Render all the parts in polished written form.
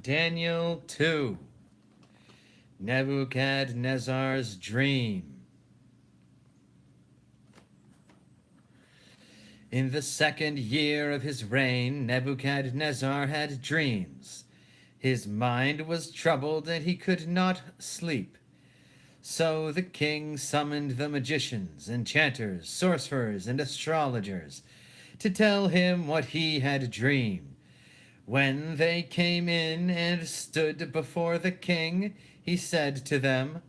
Daniel 2. Nebuchadnezzar's dream. In the 2nd year of his reign, Nebuchadnezzar had dreams. His mind was troubled, and he could not sleep. So the king summoned the magicians, enchanters, sorcerers, and astrologers to tell him what he had dreamed. When they came in and stood before the king, he said to them,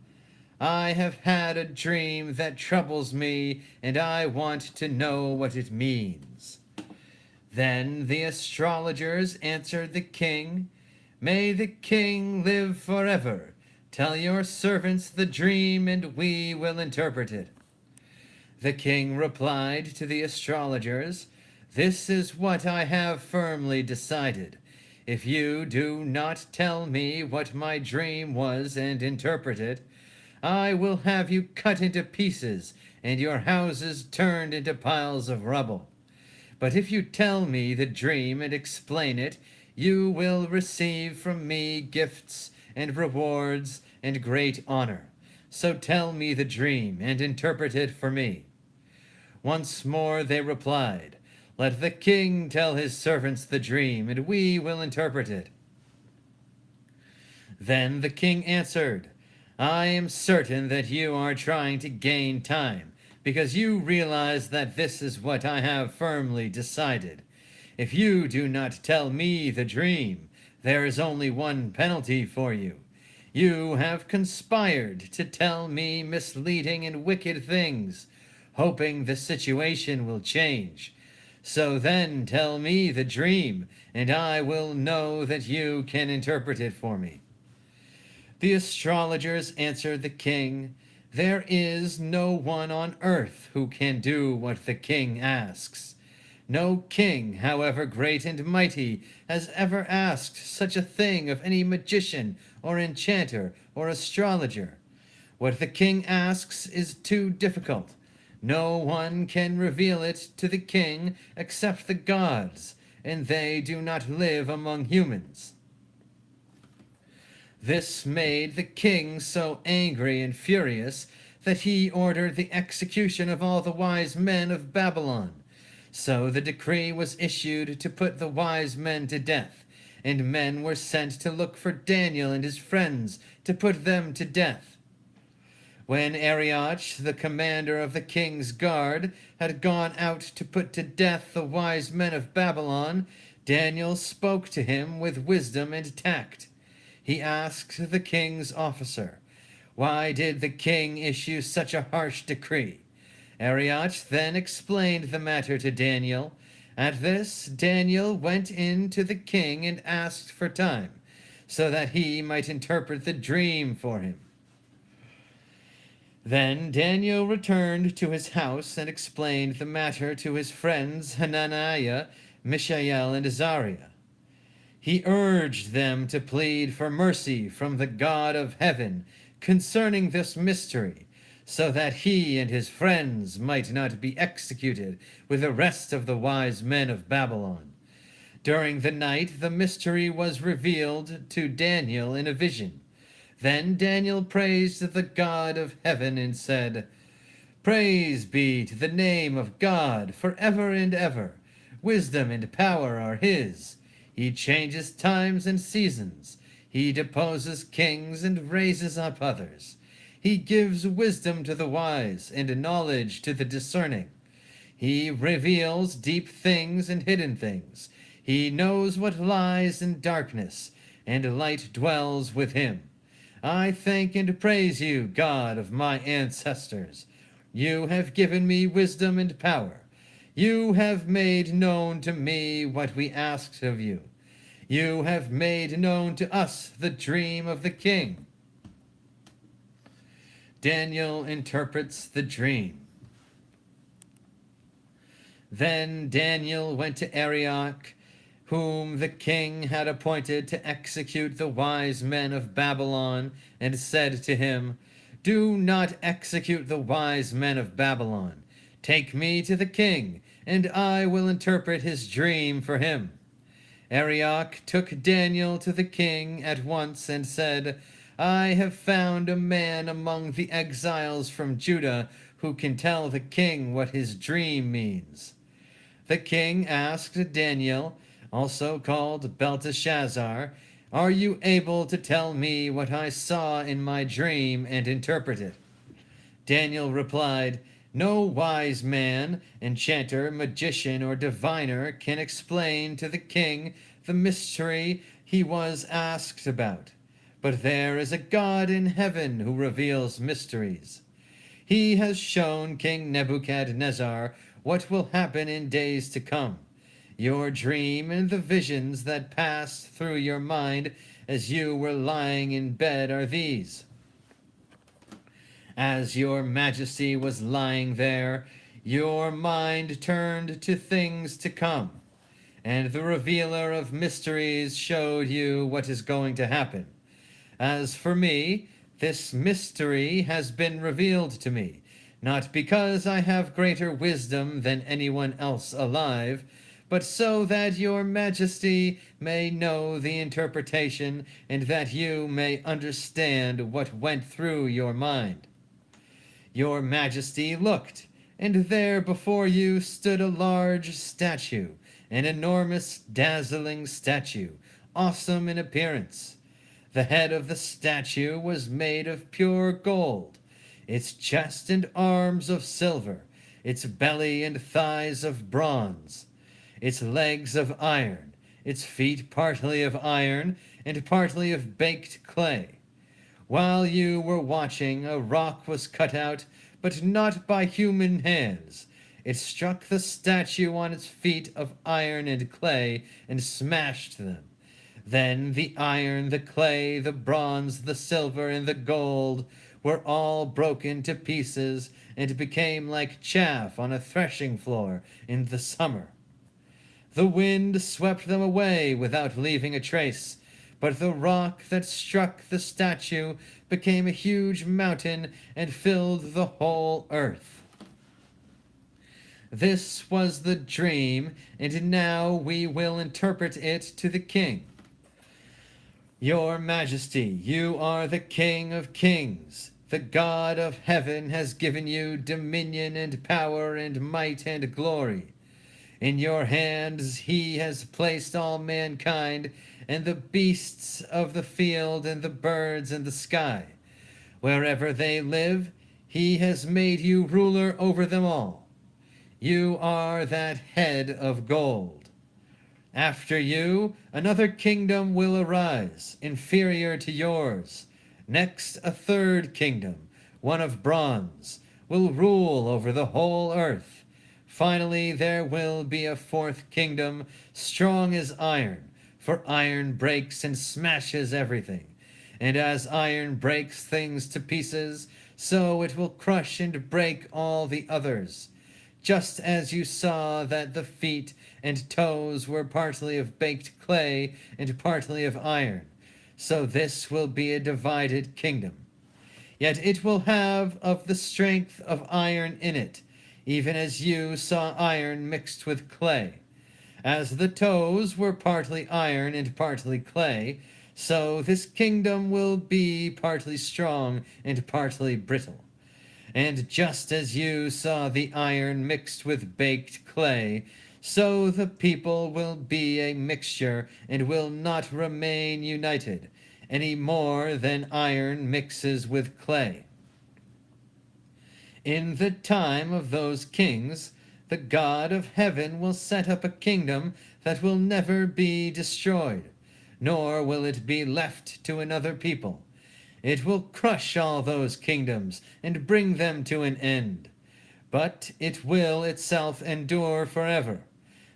"I have had a dream that troubles me, and I want to know what it means." Then the astrologers answered the king, "May the king live forever. Tell your servants the dream, and we will interpret it." The king replied to the astrologers, "This is what I have firmly decided. If you do not tell me what my dream was and interpret it, I will have you cut into pieces and your houses turned into piles of rubble. But if you tell me the dream and explain it, you will receive from me gifts and rewards and great honor. So tell me the dream and interpret it for me." Once more they replied, "Let the king tell his servants the dream, and we will interpret it." Then the king answered, "I am certain that you are trying to gain time, because you realize that this is what I have firmly decided. If you do not tell me the dream, there is only one penalty for you. You have conspired to tell me misleading and wicked things, hoping the situation will change. So then tell me the dream, and I will know that you can interpret it for me." The astrologers answered the king, "There is no one on earth who can do what the king asks. No king, however great and mighty, has ever asked such a thing of any magician or enchanter or astrologer. What the king asks is too difficult. No one can reveal it to the king except the gods, and they do not live among humans." This made the king so angry and furious that he ordered the execution of all the wise men of Babylon. So the decree was issued to put the wise men to death, and men were sent to look for Daniel and his friends to put them to death. When Arioch, the commander of the king's guard, had gone out to put to death the wise men of Babylon, Daniel spoke to him with wisdom and tact. He asked the king's officer, "Why did the king issue such a harsh decree?" Arioch then explained the matter to Daniel. At this, Daniel went in to the king and asked for time, so that he might interpret the dream for him. Then Daniel returned to his house and explained the matter to his friends Hananiah, Mishael, and Azariah. He urged them to plead for mercy from the God of heaven concerning this mystery, so that he and his friends might not be executed with the rest of the wise men of Babylon. During the night the mystery was revealed to Daniel in a vision. Then Daniel praised the God of heaven and said, "Praise be to the name of God forever and ever. Wisdom and power are his. He changes times and seasons. He deposes kings and raises up others. He gives wisdom to the wise and knowledge to the discerning. He reveals deep things and hidden things. He knows what lies in darkness, and light dwells with him. I thank and praise you, God of my ancestors. You have given me wisdom and power. You have made known to me what we asked of you. You have made known to us the dream of the king." Daniel interprets the dream. Then Daniel went to Arioch, whom the king had appointed to execute the wise men of Babylon, and said to him, "Do not execute the wise men of Babylon. Take me to the king, and I will interpret his dream for him." Arioch took Daniel to the king at once and said, I have found a man among the exiles from Judah who can tell the king what his dream means. The king asked Daniel, also called Belteshazzar, Are you able to tell me what I saw in my dream and interpret it? Daniel replied, No wise man, enchanter, magician, or diviner can explain to the king the mystery he was asked about. But there is a God in heaven who reveals mysteries. He has shown King Nebuchadnezzar what will happen in days to come. Your dream and the visions that passed through your mind as you were lying in bed are these. As your majesty was lying there, your mind turned to things to come, and the revealer of mysteries showed you what is going to happen. As for me, this mystery has been revealed to me, not because I have greater wisdom than anyone else alive, but so that your majesty may know the interpretation and that you may understand what went through your mind. Your majesty looked, and there before you stood a large statue, an enormous, dazzling statue, awesome in appearance. The head of the statue was made of pure gold, its chest and arms of silver, its belly and thighs of bronze, its legs of iron, its feet partly of iron and partly of baked clay. While you were watching, a rock was cut out, but not by human hands. It struck the statue on its feet of iron and clay and smashed them. Then the iron, the clay, the bronze, the silver, and the gold were all broken to pieces and became like chaff on a threshing floor in the summer. The wind swept them away without leaving a trace, but the rock that struck the statue became a huge mountain and filled the whole earth. This was the dream, and now we will interpret it to the king. Your Majesty, you are the King of Kings. The God of heaven has given you dominion and power and might and glory. In your hands he has placed all mankind, and the beasts of the field and the birds in the sky. Wherever they live, he has made you ruler over them all. You are that head of gold. After you, another kingdom will arise, inferior to yours. Next, a third kingdom, one of bronze, will rule over the whole earth. Finally, there will be a fourth kingdom, strong as iron, for iron breaks and smashes everything. And as iron breaks things to pieces, so it will crush and break all the others. Just as you saw that the feet and toes were partly of baked clay and partly of iron, so this will be a divided kingdom. Yet it will have of the strength of iron in it, even as you saw iron mixed with clay. As the toes were partly iron and partly clay, so this kingdom will be partly strong and partly brittle. And just as you saw the iron mixed with baked clay, so the people will be a mixture and will not remain united, any more than iron mixes with clay. In the time of those kings, the God of heaven will set up a kingdom that will never be destroyed, nor will it be left to another people. It will crush all those kingdoms and bring them to an end. But it will itself endure forever.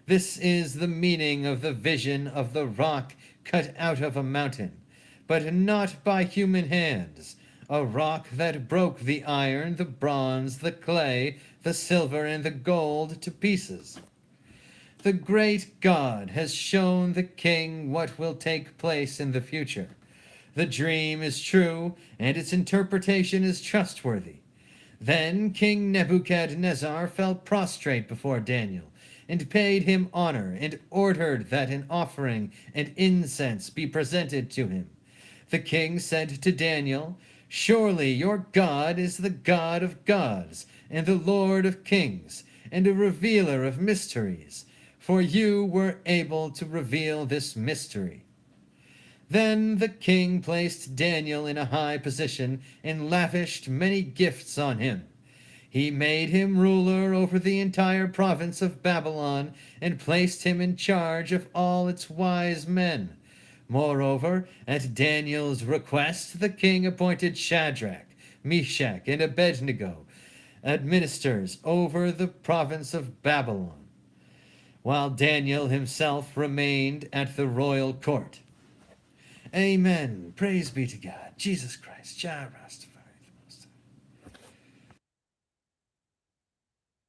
This is the meaning of the vision of the rock cut out of a mountain, but not by human hands, a rock that broke the iron, the bronze, the clay, the silver, and the gold to pieces. The great God has shown the king what will take place in the future. The dream is true, and its interpretation is trustworthy. Then King Nebuchadnezzar fell prostrate before Daniel, and paid him honor, and ordered that an offering and incense be presented to him. The king said to Daniel, "Surely your God is the God of gods, and the Lord of kings, and a revealer of mysteries, for you were able to reveal this mystery." Then the king placed Daniel in a high position and lavished many gifts on him. He made him ruler over the entire province of Babylon and placed him in charge of all its wise men. Moreover, at Daniel's request, the king appointed Shadrach, Meshach, and Abednego administrators over the province of Babylon, while Daniel himself remained at the royal court. Amen. Praise be to God. Jesus Christ. Jah Rastafari.